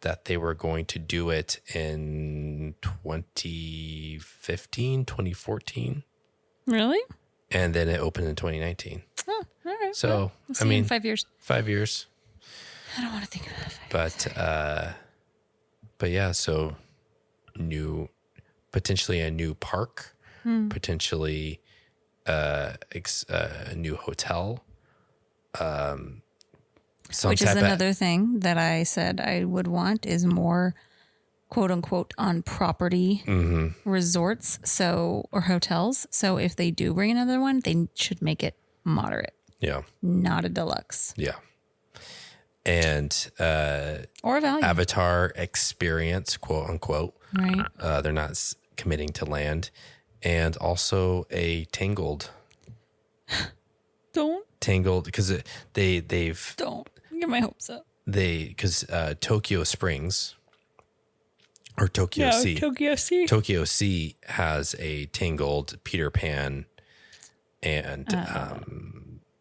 that they were going to do it in 2015, 2014. Really? And then it opened in 2019. Oh, all right. So, we'll see in 5 years. 5 years. I don't want to think about 5 years. But yeah, so potentially a new park, potentially a new hotel, which is another thing that I said I would want is more quote unquote on property resorts, or hotels. So if they do bring another one, they should make it moderate. Yeah. Not a deluxe. Yeah. And or a value. Avatar experience, quote unquote. Right. They're not committing to land. And also a Tangled. Tangled, because they've don't get my hopes up. Because Tokyo Springs or Tokyo Sea. Tokyo Sea has a Tangled, Peter Pan, and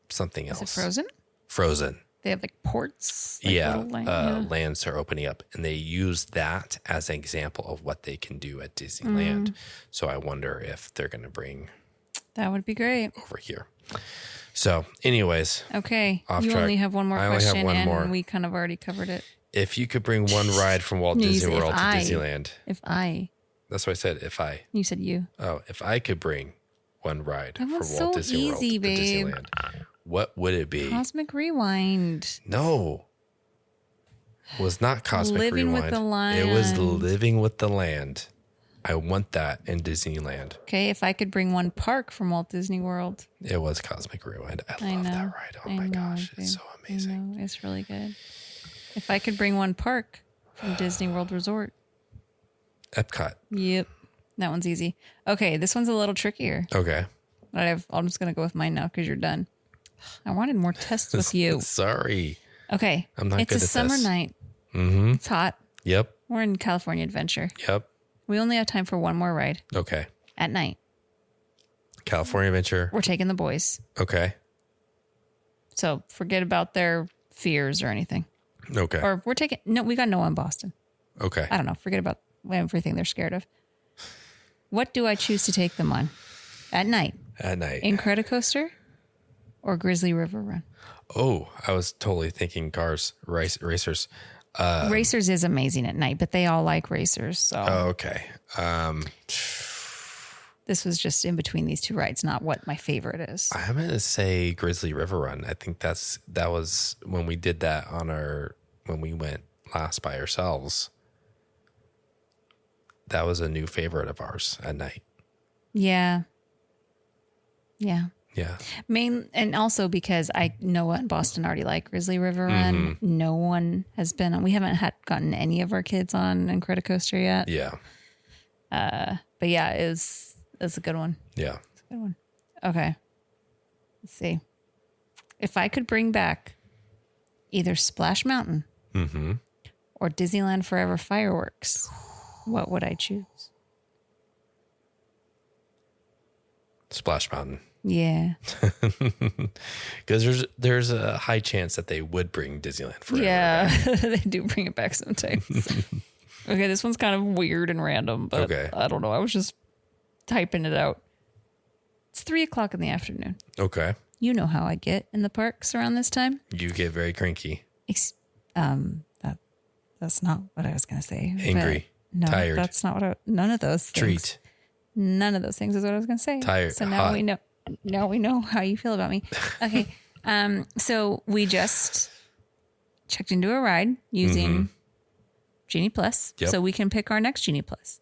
something else. Is it Frozen? Frozen. They have like ports. Lands are opening up, and they use that as an example of what they can do at Disneyland. So I wonder if they're going to bring that would be great over here. So, anyways, okay, you only have one more question, and we kind of already covered it. If you could bring one ride from Walt Disney World to Disneyland, that's what I said. You said you. Oh, if I could bring one ride from Walt Disney World to Disneyland, what would it be? Cosmic Rewind. No, it was not Cosmic Rewind. Living with the Land. It was Living with the Land. I want that in Disneyland. Okay, if I could bring one park from Walt Disney World. It was Cosmic Rewind. I love that ride. Oh my gosh, it's so amazing. It's really good. If I could bring one park from Disney World Resort. Epcot. Yep. That one's easy. Okay, this one's a little trickier. Okay. I'm just going to go with mine now because you're done. I wanted more tests with you. Sorry. Okay. I'm not good at this. It's a summer night. Mm-hmm. It's hot. Yep. We're in California Adventure. Yep. We only have time for one more ride Okay. at night. California Adventure. We're taking the boys. Okay. So forget about their fears or anything. Okay. Or we got Noah in Boston. Okay. I don't know. Forget about everything they're scared of. What do I choose to take them on at night? At night. Incredicoaster or Grizzly River Run? Oh, I was totally thinking cars, racers. Racers is amazing at night, but they all like racers. So Okay. this was just in between these two rides, not what my favorite is. I'm going to say Grizzly River Run. I think that was when we did that when we went last by ourselves. That was a new favorite of ours at night. Yeah. Yeah. Yeah. And also because Noah and Boston already like Grizzly River Run. No one has been on. We haven't gotten any of our kids on Incredicoaster yet. Yeah. But yeah, it's a good one. Yeah. It's a good one. Okay. Let's see. If I could bring back either Splash Mountain or Disneyland Forever Fireworks, what would I choose? Splash Mountain. Yeah. Because there's a high chance that they would bring Disneyland Forever. Yeah. They do bring it back sometimes. Okay, this one's kind of weird and random, but Okay. I don't know. I was just typing it out. It's 3:00 in the afternoon. Okay. You know how I get in the parks around this time. You get very cranky. That's not what I was going to say. Angry. But no, Tired. that's not what none of those things. Treat. None of those things is what I was going to say. Tired. So now Hot. we know. Now we know how you feel about me. Okay. So we just checked into a ride using Genie Plus. Yep. So we can pick our next Genie Plus.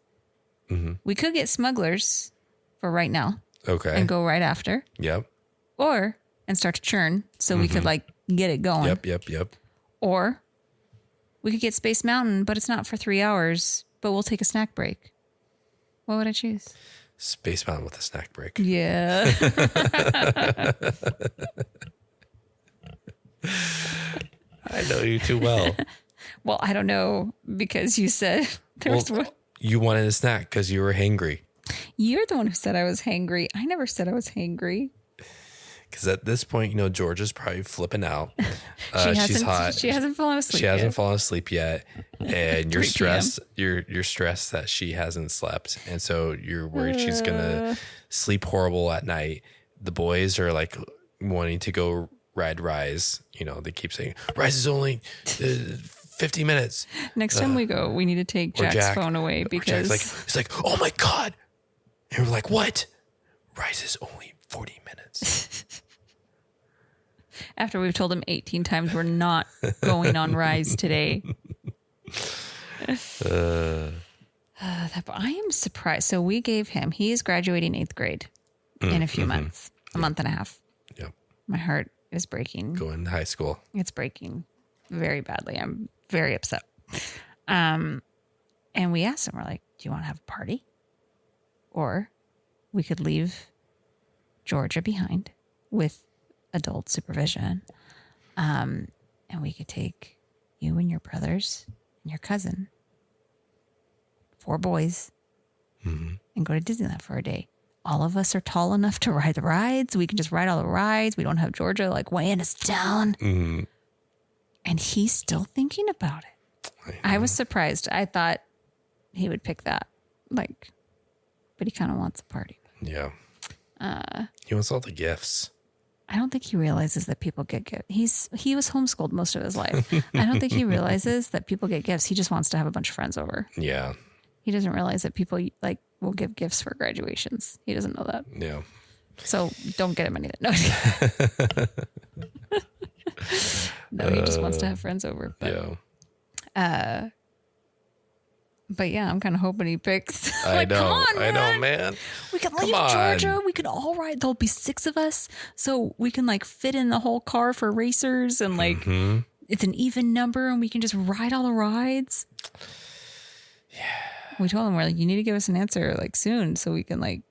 We could get Smugglers for right now Okay. and go right after, Yep. and start to churn so we could like get it going. Yep. Or we could get Space Mountain, but it's not for 3 hours, but we'll take a snack break. What would I choose? Space Mountain with a snack break. Yeah. I know you too well. Well, I don't know because you said there's one. You wanted a snack because you were hangry. You're the one who said I was hangry. I never said I was hangry. Because at this point, Georgia's probably flipping out. She's hot. She hasn't fallen asleep. She hasn't yet. fallen asleep yet, and you're 3 p.m. stressed. You're stressed that she hasn't slept, and so you're worried she's gonna sleep horrible at night. The boys are like wanting to go ride Rise. They keep saying Rise is only 50 minutes. Next time we go, we need to take Jack's phone away because Jack's like, oh my god, and we're like, what? Rise is only 40 minutes. after we've told him 18 times we're not going on Rise today. But I am surprised. So we gave him, he is graduating 8th grade in a few months, a month and a half. Yep. My heart is breaking. Going to high school. It's breaking very badly. I'm very upset. And we asked him, we're like, do you want to have a party? Or we could leave Georgia behind with adult supervision. And we could take you and your brothers and your cousin, 4 boys, and go to Disneyland for a day. All of us are tall enough to ride the rides. We can just ride all the rides. We don't have Georgia like weighing us down. Mm-hmm. And he's still thinking about it. I was surprised. I thought he would pick that. But he kind of wants a party. Yeah. He wants all the gifts. I don't think he realizes that people get gifts. He was homeschooled most of his life. I don't think he realizes that people get gifts. He just wants to have a bunch of friends over. Yeah. He doesn't realize that people will give gifts for graduations. He doesn't know that. Yeah. So don't get him anything. No, no, he just wants to have friends over. But, Yeah. But yeah, I'm kind of hoping he picks. I know. Come on, man. I know, man. We can Come leave on. Georgia. We can all ride. There'll be 6 of us, so we can fit in the whole car for racers, and it's an even number, and we can just ride all the rides. Yeah. We told him we're like, you need to give us an answer soon, so we can we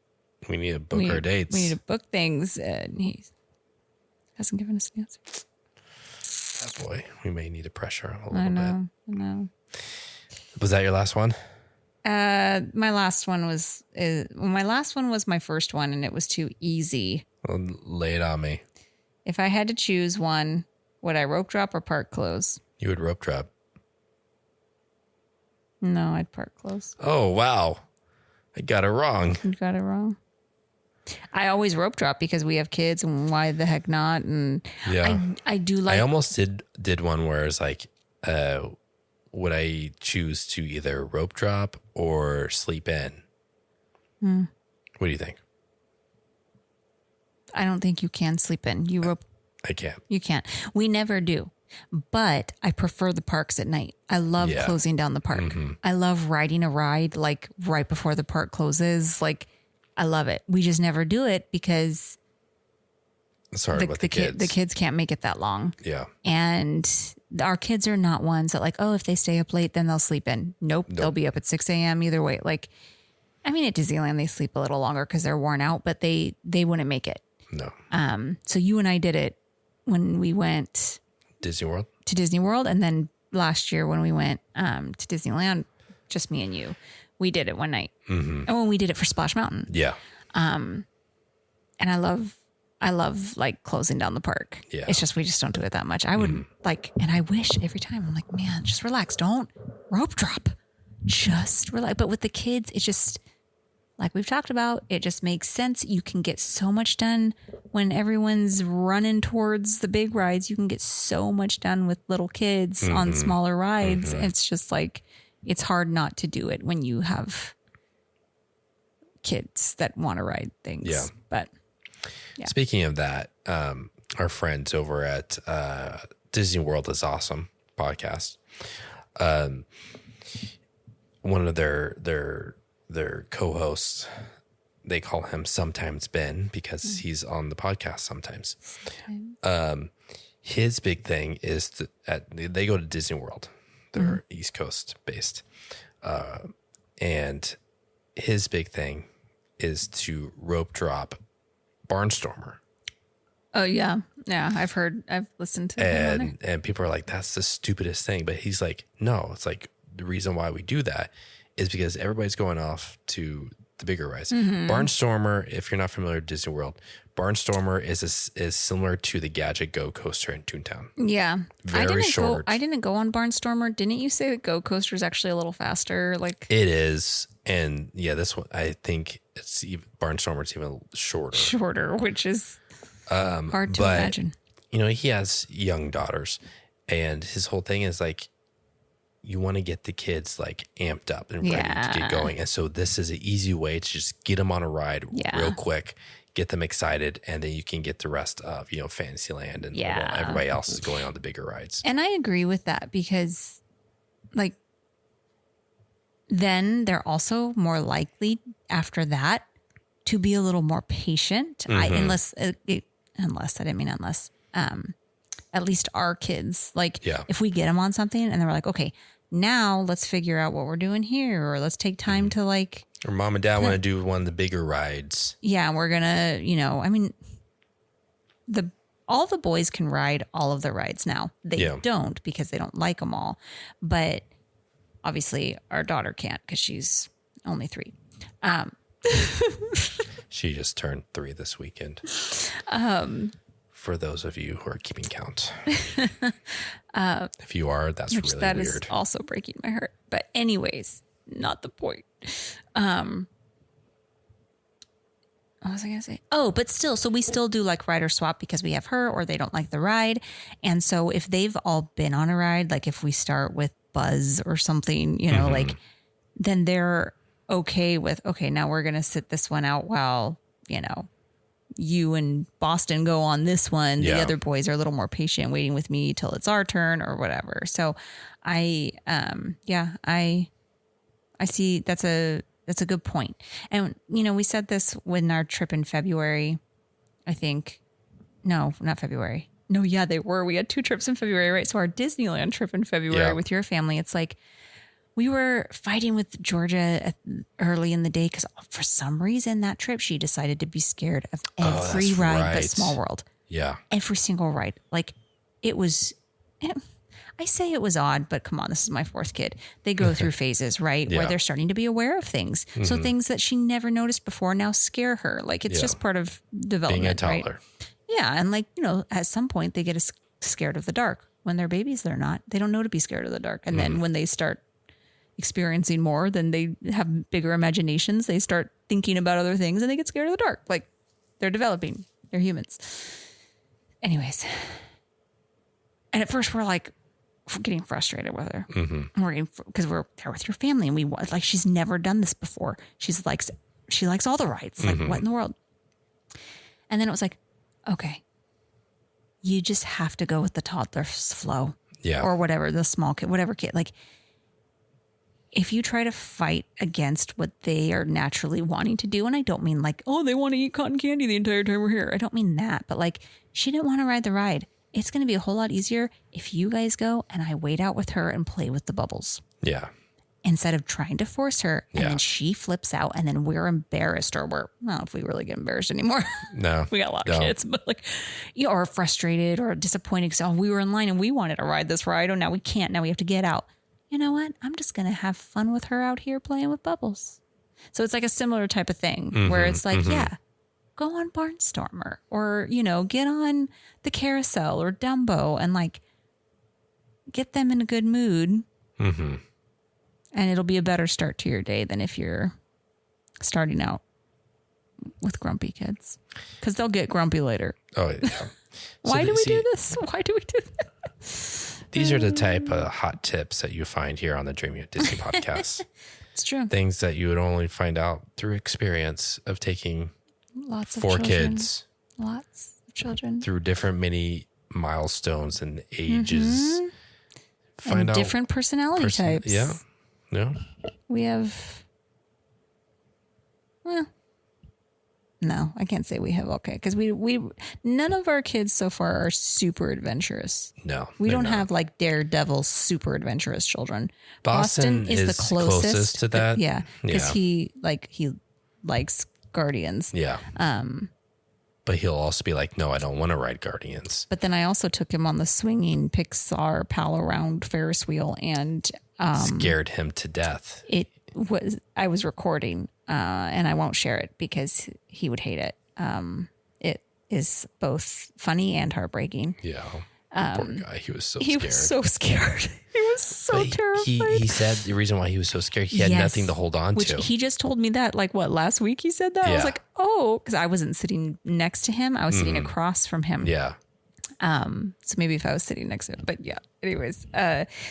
need to book our dates. We need to book things, and he hasn't given us an answer. Oh boy, we may need to pressure him a I little know. bit. Was that your last one? My last one was my first one, and it was too easy. Well, lay it on me. If I had to choose one, would I rope drop or park close? You would rope drop. No, I'd park close. Oh, wow. I got it wrong. You got it wrong. I always rope drop because we have kids, and why the heck not? And yeah, I do like. I almost did one where it's like, would I choose to either rope drop or sleep in? What do you think? I don't think you can sleep in. You rope. I can't. You can't. We never do. But I prefer the parks at night. I love closing down the park. Mm-hmm. I love riding a ride like right before the park closes. Like, I love it. We just never do it because it's hard with the kids. The kids can't make it that long. Yeah. And our kids are not ones that like, oh, if they stay up late, then they'll sleep in. Nope. They'll be up at 6 a.m. either way. Like, I mean, at Disneyland, they sleep a little longer because they're worn out, but they wouldn't make it. No. So you and I did it when we went Disney World. To Disney World, and then last year when we went to Disneyland, just me and you, we did it one night. Mm-hmm. And when we did it for Splash Mountain. Yeah. And I love like closing down the park. Yeah. It's just we just don't do it that much. I would like, and I wish every time I'm like, man, just relax. Don't rope drop. Just relax. But with the kids, it just, like we've talked about, it just makes sense. You can get so much done when everyone's running towards the big rides. You can get so much done with little kids on smaller rides. It's just like, it's hard not to do it when you have kids that want to ride things. Yeah. But yeah. Speaking of that, our friends over at Disney World is Awesome podcast. One of their co-hosts, they call him Sometimes Ben because he's on the podcast sometimes. His big thing is they go to Disney World. They're East Coast based. And his big thing is to rope drop Barnstormer. Oh yeah. Yeah. I've listened to him. And people are like, that's the stupidest thing. But he's like, no, it's like the reason why we do that is because everybody's going off to the bigger rides. Barnstormer, if you're not familiar with Disney World, Barnstormer is similar to the Gadget Go coaster in Toontown. Yeah. Very short. I didn't go on Barnstormer. Didn't you say the Go coaster is actually a little faster? Like it is. And yeah, this one, I think Barnstormer is even shorter. Shorter, which is hard to imagine. You know, he has young daughters and his whole thing is like, you want to get the kids like amped up and ready to get going. And so this is an easy way to just get them on a ride real quick, get them excited, and then you can get the rest of, you know, Fantasyland and everybody else is going on the bigger rides. And I agree with that because like then they're also more likely after that to be a little more patient. Unless at least our kids, like if we get them on something and they're like, okay, now let's figure out what we're doing here, or let's take time to like, or mom and dad want to do one of the bigger rides. Yeah. We're going to, you know, I mean, all the boys can ride all of the rides now. They don't because they don't like them all, but obviously our daughter can't because she's only 3. She just turned 3 this weekend. For those of you who are keeping count. If you are, that's really weird. That is also breaking my heart. But anyways, not the point. What was I going to say? Oh, but still, so we still do like rider swap because we have her or they don't like the ride. And so if they've all been on a ride, like if we start with Buzz or something, you know, like then they're okay with, okay, now we're going to sit this one out while, you know, you and Boston go on this one. The other boys are a little more patient waiting with me till it's our turn or whatever. So I see that's a good point. And, you know, we said this when our trip in February, I think, no, not February. No, yeah, they were. We had 2 trips in February, right? So our Disneyland trip in February with your family, it's like, we were fighting with Georgia early in the day because for some reason that trip, she decided to be scared of every ride but Small World. Yeah. Every single ride. Like it was, I say it was odd, but come on, this is my fourth kid. They go through phases, right? Yeah. Where they're starting to be aware of things. So things that she never noticed before now scare her. Like it's just part of development, Being a toddler. right? Yeah. And like, at some point they get scared of the dark. When they're babies, they're not. They don't know to be scared of the dark. And then when they start experiencing more, then they have bigger imaginations. They start thinking about other things and they get scared of the dark. Like they're developing. They're humans. Anyways. And at first we're like getting frustrated with her. Because we're there with your family and like she's never done this before. She likes all the rides. Like what in the world? And then it was like, okay, you just have to go with the toddler's flow. Yeah. Or whatever, the small kid, whatever kid. Like if you try to fight against what they are naturally wanting to do, and I don't mean like, oh, they want to eat cotton candy the entire time we're here. I don't mean that, but like she didn't want to ride the ride. It's going to be a whole lot easier if you guys go and I wait out with her and play with the bubbles. Yeah. Instead of trying to force her and Yeah. then she flips out and then we're embarrassed or I don't know if we really get embarrassed anymore. No. We got a lot of kids, but like, or frustrated or disappointed because we were in line and we wanted to ride this ride. Oh, now we can't. Now we have to get out. You know what? I'm just going to have fun with her out here playing with bubbles. So it's like a similar type of thing where it's like, yeah, go on Barnstormer or, get on the carousel or Dumbo and like get them in a good mood. Mm-hmm. And it'll be a better start to your day than if you're starting out with grumpy kids because they'll get grumpy later. Oh, yeah. Why do we do this? Why do we do this? These are the type of hot tips that you find here on the Dreaming of Disney podcast. It's true. Things that you would only find out through experience of taking Lots of 4 children. kids Lots of children. through different mini milestones and ages. Find And out different personality types. Yeah. Yeah. We have, no, I can't say we have. Okay. Because we none of our kids so far are super adventurous. No. We they're don't not. have like daredevil, super adventurous children. Boston is the closest to that. Yeah. Because Yeah. he likes Guardians. Yeah. But he'll also be like, no, I don't want to ride Guardians. But then I also took him on the swinging Pixar pal around Ferris wheel and Scared him to death. I was recording and I won't share it because he would hate it. It is both funny and heartbreaking. Yeah. Poor guy. He was so He scared. was so scared. He was so But terrified. he said the reason why he was so scared, he had Yes. nothing to hold on Which to. he just told me that, like, what, last week he said that? I was Yeah. like, oh, because I wasn't sitting next to him. I was sitting across from him. Yeah. So maybe if I was sitting next to him, but yeah, anyways.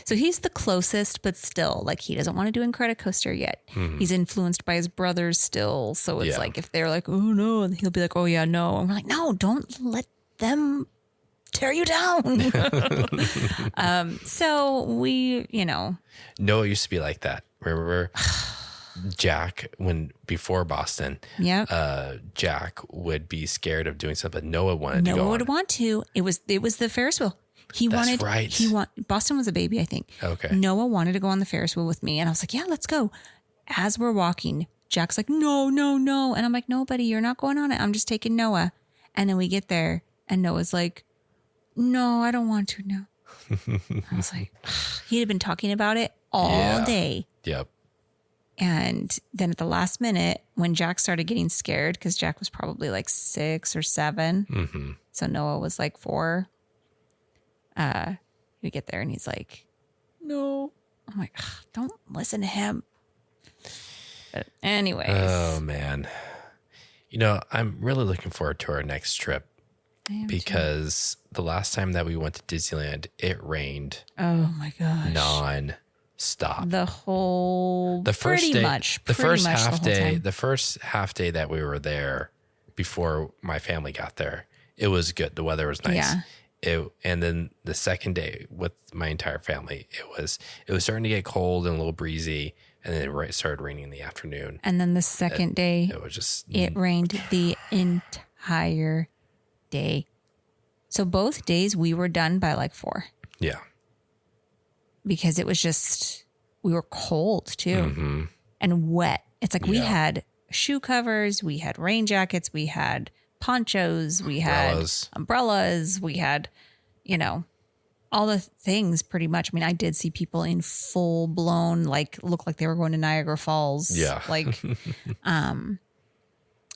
So he's the closest, but still, like, he doesn't want to do Incredicoaster yet. He's influenced by his brothers still. So it's Yeah. like, if they're like, oh no, and he'll be like, oh yeah, no. And we're like, no, don't let them tear you down. So we, Noah used to be like that. Remember Jack before Boston? yeah. Jack would be scared of doing something. Noah wanted to go Noah on. would want to. It was the Ferris wheel. That's right. Boston was a baby, I think. Okay. Noah wanted to go on the Ferris wheel with me. And I was like, yeah, let's go. As we're walking, Jack's like, no. And I'm like, no, buddy, you're not going on it. I'm just taking Noah. And then we get there and Noah's like, no, I don't want to. No. I was like, he had been talking about it all Yeah. day. Yep. And then at the last minute, when Jack started getting scared, because Jack was probably like 6 or 7, so Noah was like 4. We get there and he's like, "No." I'm like, "Don't listen to him." But anyways, Oh man. I'm really looking forward to our next trip I am too. because the last time that we went to Disneyland, it rained Oh my gosh, non-stop. the whole The first pretty day, much the first whole half day, time. the first half day that we were there before my family got there, it was good. The weather was nice. Yeah. And then the second day with my entire family, it was starting to get cold and a little breezy, and then it started raining in the afternoon. And then the second day, It was just it rained the entire day. So both days we were done by like 4 yeah. because it was just, we were cold too and wet. It's like we Yeah. had shoe covers, we had rain jackets, we had ponchos, we had Umbrellas. umbrellas, we had, all the things pretty much. I mean, I did see people in full blown, like, look like they were going to Niagara Falls. Yeah. Like,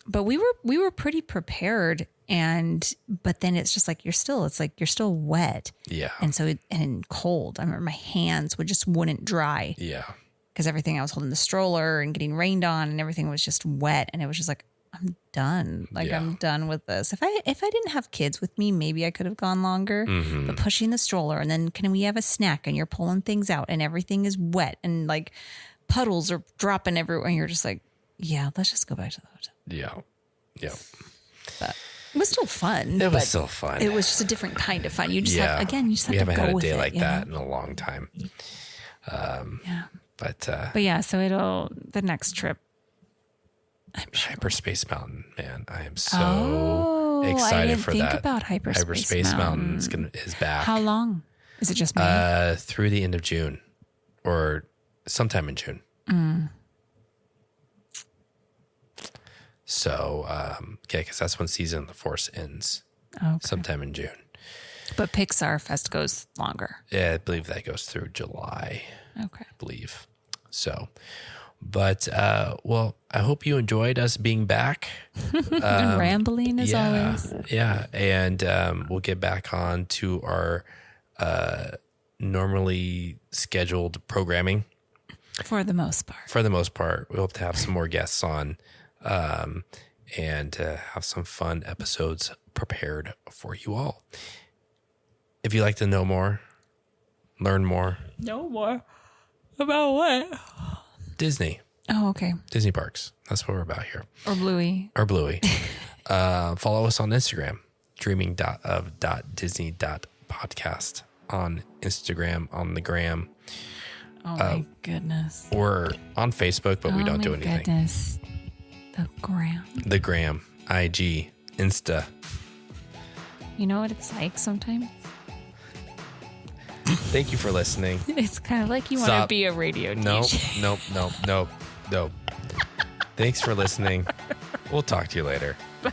but we were pretty prepared. But then it's just like, you're still wet. Yeah. And so, and cold. I remember my hands wouldn't dry. Yeah. Because everything I was holding the stroller and getting rained on and everything was just wet. And it was just like, I'm done. Like, I'm done with this. If I didn't have kids with me, maybe I could have gone longer. But pushing the stroller, and then can we have a snack, and you're pulling things out and everything is wet and like puddles are dropping everywhere. And you're just like, yeah, let's just go back to the hotel. Yeah. Yeah. But it was still fun. It was still fun. It was just a different kind of fun. You just have to go with it. We haven't had a day like that in a long time. Yeah. But yeah, so the next trip. Hyperspace Mountain, man. I am so excited for that. I didn't think about Hyperspace Mountain. Is back. How long? Is it just May? Through the end of June or sometime in June. So, because that's when Season of the Force ends. Okay. Sometime in June. But Pixar Fest goes longer. Yeah, I believe that goes through July. Okay. I believe. So, but, well, I hope you enjoyed us being back. Rambling as always. Yeah. And we'll get back on to our normally scheduled programming. For the most part. For the most part. We hope to have some more guests on and have some fun episodes prepared for you all. If you'd like to know more, learn more. No more. About what? Disney. Oh, okay. Disney parks. That's what we're about here. Or Bluey. Follow us on Instagram, dreaming.of.disney.podcast on Instagram, on the gram. Oh my goodness. We're on Facebook, but we don't do anything. Goodness. The gram. The gram, IG, Insta. You know what it's like sometimes? Thank you for listening. It's kind of like you want to be a radio DJ. Nope. Thanks for listening. We'll talk to you later. Bye.